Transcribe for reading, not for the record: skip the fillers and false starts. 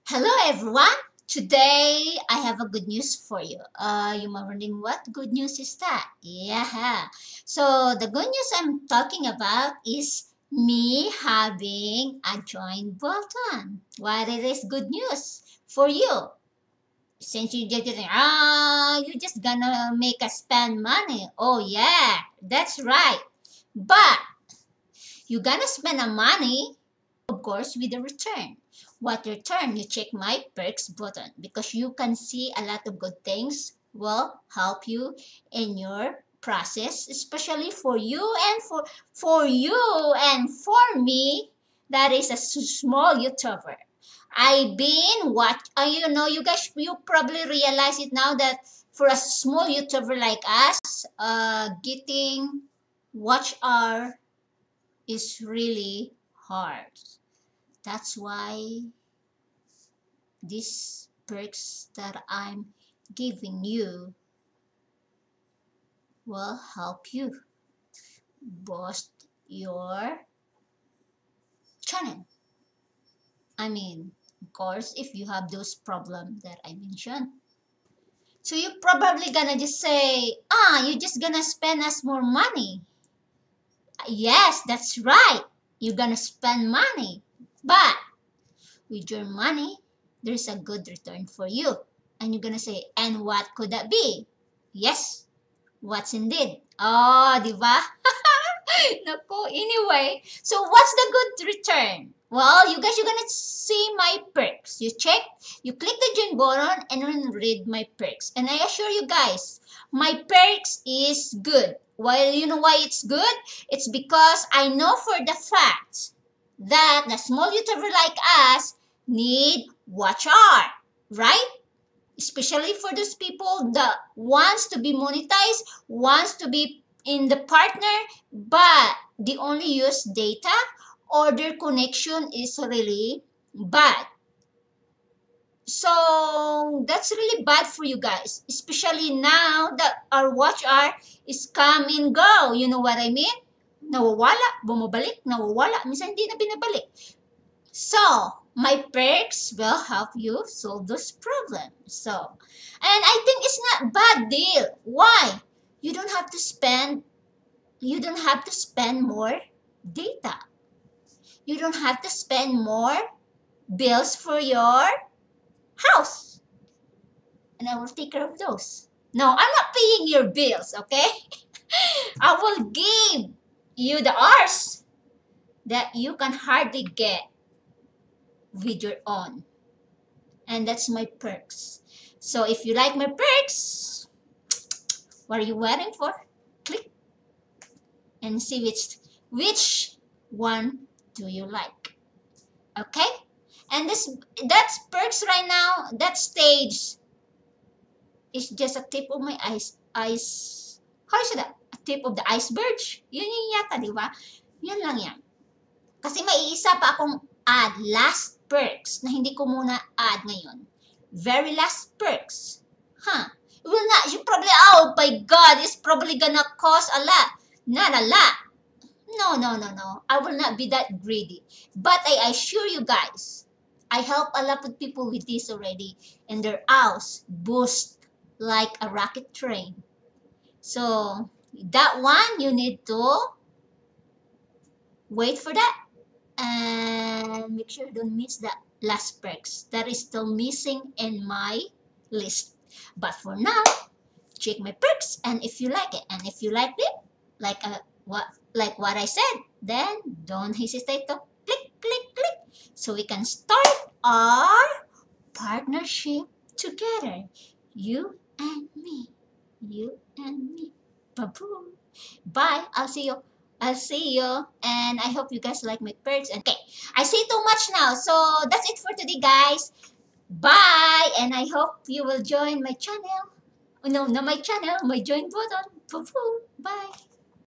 Hello everyone. Today I have a good news for you. You might wondering what good news is that? Yeah. So the good news I'm talking about is me having a joint button. What it is good news for you? Since you just gonna make us spend money. Oh yeah, that's right. But you gonna spend the money, of course, with a return. What return? You check my perks button because you can see a lot of good things will help you in your process, especially for you and for you and for me. That is a small YouTuber. I've been you guys, you probably realize it now that for a small YouTuber like us, getting watch hour is really hard. That's why these perks that I'm giving you will help you boost your channel. I mean, of course, if you have those problems that I mentioned. So you're probably gonna just say, you're just gonna spend us more money. Yes, that's right. You're gonna spend money. But with your money, there's a good return for you. And you're gonna say, and what could that be? Yes, what's indeed? Oh, di ba? Nako, anyway. So what's the good return? Well, you guys, you're gonna see my perks. You check, you click the join button and then read my perks. And I assure you guys, my perks is good. Well, you know why it's good? It's because I know for the fact that the small YouTuber like us need watch hour, right? Especially for those people that wants to be monetized, wants to be in the partner, but they only use data or their connection is really bad. So that's really bad for you guys, especially now that our watch hour is come and go. You know what I mean? Nawawala, bumabalik, nawawala, minsan hindi na binabalik. So, my perks will help you solve those problems. So, and I think it's not bad deal. Why? You don't have to spend more data. You don't have to spend more bills for your house. And I will take care of those. No, I'm not paying your bills, okay? I will give you the hours that you can hardly get with your own. And that's my perks. So if you like my perks, what are you waiting for? Click and see which one do you like. Okay? And that's perks right now. That stage is just a tip of my ice. How is that? A tip of the iceberg. Yun yata, di ba? Yan lang yan. Kasi may isa pa akong add last perks na hindi ko muna add ngayon. Very last perks. Huh. Will not, you probably, oh my God, it's probably gonna cost a lot. Not a lot. No. I will not be that greedy. But I assure you guys, I help a lot of people with this already. And their house boost like a rocket train. So, that one, you need to wait for that. And make sure you don't miss the last perks that is still missing in my list. But for now, check my perks, and if you like it, and if you like it, like what I said, then don't hesitate to click so we can start our partnership together. You and me. You and me. Baboom. Bye. I'll see you. And I hope you guys like my perks. And okay, I say too much now. So that's it for today, guys. Bye. And I hope you will join my channel. Oh, no, not my channel. My join button. Bye.